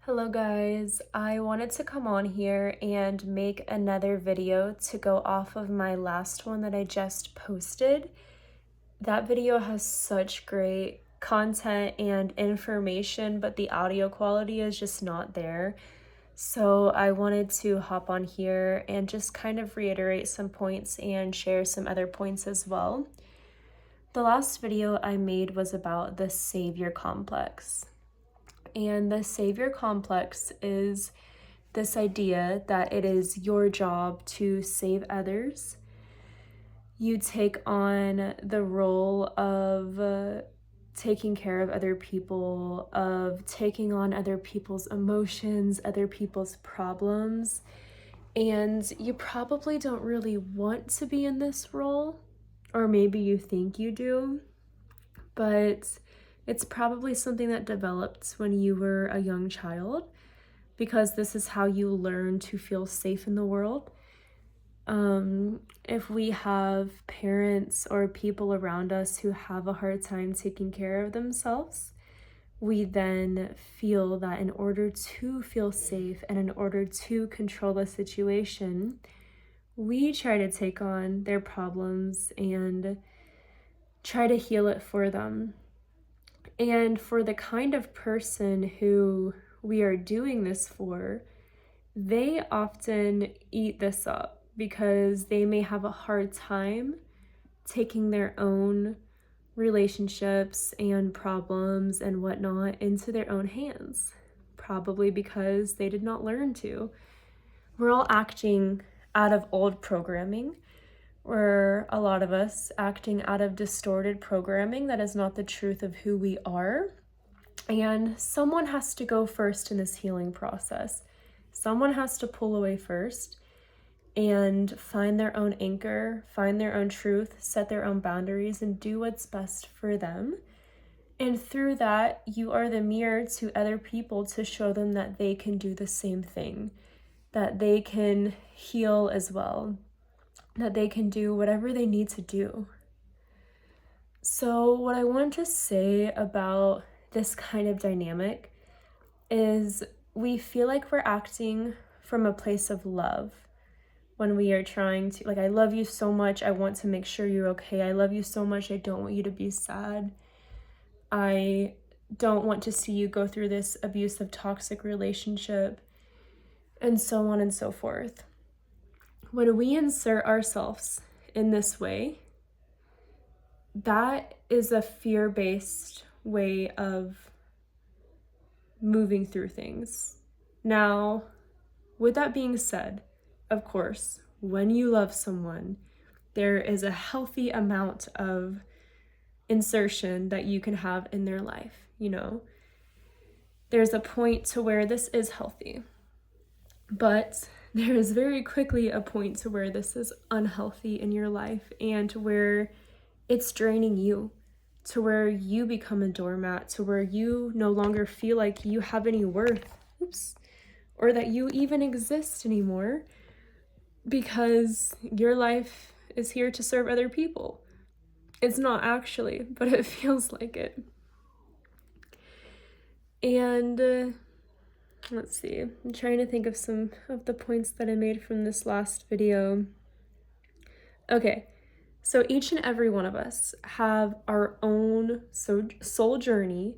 Hello guys, I wanted to come on here and make another video to go off of my last one that I just posted. That video has such great content and information, but the audio quality is just not there. So I wanted to hop on here and just kind of reiterate some points and share some other points as well. The last video I made was about the savior complex. And the savior complex is this idea that it is your job to save others. You take on the role of taking care of other people, of taking on other people's emotions, other people's problems. And you probably don't really want to be in this role, or maybe you think you do, but it's probably something that developed when you were a young child, because this is how you learn to feel safe in the world. If we have parents or people around us who have a hard time taking care of themselves, we then feel that in order to feel safe and in order to control the situation, we try to take on their problems and try to heal it for them. And for the kind of person who we are doing this for, they often eat this up because they may have a hard time taking their own relationships and problems and whatnot into their own hands, probably because they did not learn to. We're all acting out of old programming, or a lot of us acting out of distorted programming that is not the truth of who we are. And someone has to go first in this healing process. Someone has to pull away first and find their own anchor, find their own truth, set their own boundaries, and do what's best for them. And through that, you are the mirror to other people to show them that they can do the same thing, that they can heal as well, that they can do whatever they need to do. So what I want to say about this kind of dynamic is we feel like we're acting from a place of love when we are trying to, like, I love you so much, I want to make sure you're okay. I love you so much, I don't want you to be sad. I don't want to see you go through this abusive, toxic relationship, and so on and so forth. When we insert ourselves in this way, that is a fear-based way of moving through things. Now, with that being said, of course, when you love someone, there is a healthy amount of insertion that you can have in their life, you know? There's a point to where this is healthy, but there is very quickly a point to where this is unhealthy in your life and to where it's draining you, to where you become a doormat, to where you no longer feel like you have any worth, or that you even exist anymore, because your life is here to serve other people. It's not actually, but it feels like it. And let's see, I'm trying to think of some of the points that I made from this last video. Okay, so each and every one of us have our own soul journey.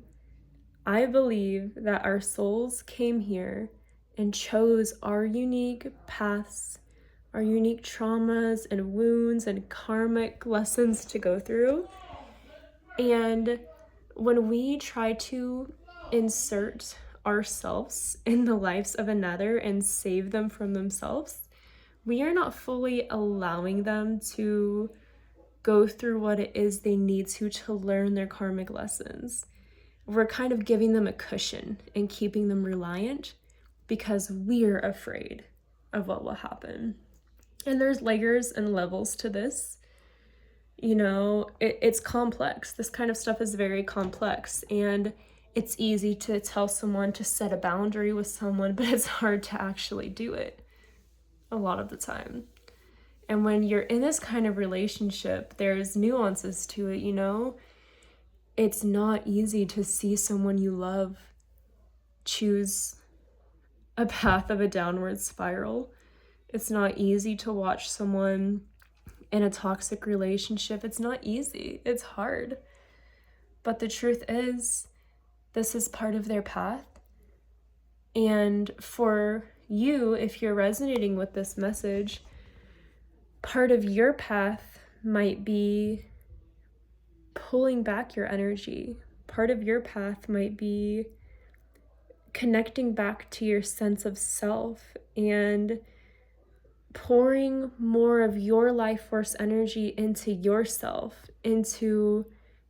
I believe that our souls came here and chose our unique paths, our unique traumas and wounds and karmic lessons to go through. And when we try to insert ourselves in the lives of another and save them from themselves, we are not fully allowing them to go through what it is they need to learn their karmic lessons. We're kind of giving them a cushion and keeping them reliant because we're afraid of what will happen. And there's layers and levels to this. You know, it's complex. This kind of stuff is very complex, and it's easy to tell someone to set a boundary with someone, but it's hard to actually do it a lot of the time. And when you're in this kind of relationship, there's nuances to it, you know? It's not easy to see someone you love choose a path of a downward spiral. It's not easy to watch someone in a toxic relationship. It's not easy. It's hard. But the truth is, this is part of their path. And for you, if you're resonating with this message, part of your path might be pulling back your energy. Part of your path might be connecting back to your sense of self and pouring more of your life force energy into yourself, into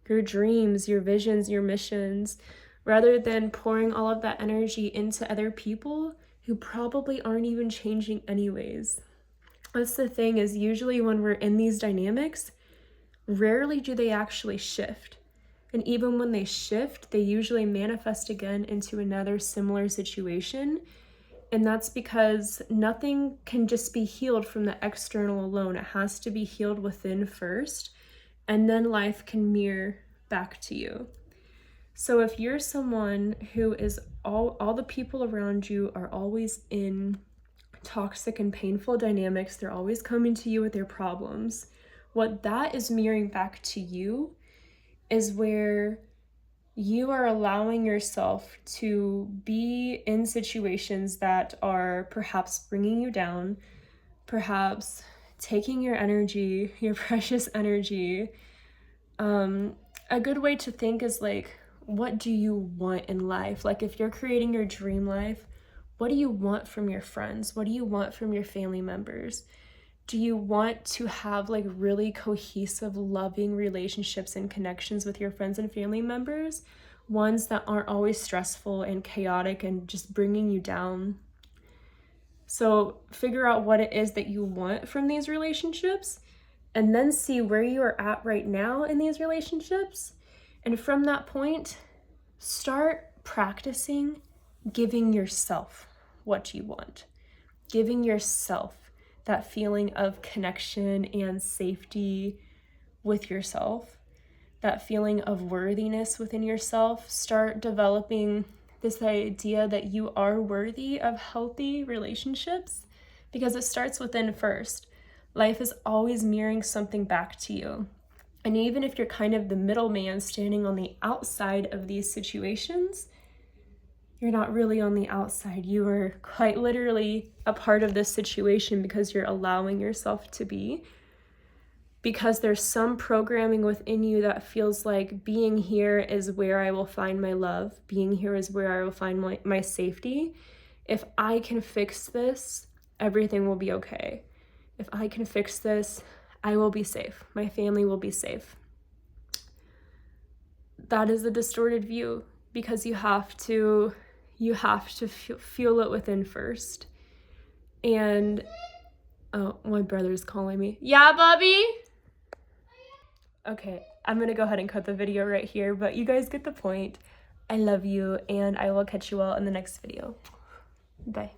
your dreams, your visions, your missions, rather than pouring all of that energy into other people who probably aren't even changing anyways. That's the thing, is usually when we're in these dynamics, rarely do they actually shift. And even when they shift, they usually manifest again into another similar situation. And that's because nothing can just be healed from the external alone. It has to be healed within first, and then life can mirror back to you. So if you're someone who is all the people around you are always in toxic and painful dynamics, they're always coming to you with their problems, what that is mirroring back to you is where you are allowing yourself to be in situations that are perhaps bringing you down, perhaps taking your energy, your precious energy. A good way to think is like, what do you want in life? Like if you're creating your dream life, what do you want from your friends? What do you want from your family members? Do you want to have like really cohesive, loving relationships and connections with your friends and family members? Ones that aren't always stressful and chaotic and just bringing you down. So figure out what it is that you want from these relationships, and then see where you are at right now in these relationships. And from that point, start practicing giving yourself what you want. Giving yourself that feeling of connection and safety with yourself, that feeling of worthiness within yourself. Start developing this idea that you are worthy of healthy relationships, because it starts within first. Life is always mirroring something back to you. And even if you're kind of the middleman standing on the outside of these situations, you're not really on the outside. You are quite literally a part of this situation because you're allowing yourself to be. Because there's some programming within you that feels like being here is where I will find my love. Being here is where I will find my safety. If I can fix this, everything will be okay. If I can fix this, I will be safe. My family will be safe. That is a distorted view, because you have to feel it within first. And oh, my brother's calling me. Yeah, Bobby? Okay, I'm gonna go ahead and cut the video right here, but you guys get the point. I love you, and I will catch you all in the next video. Bye.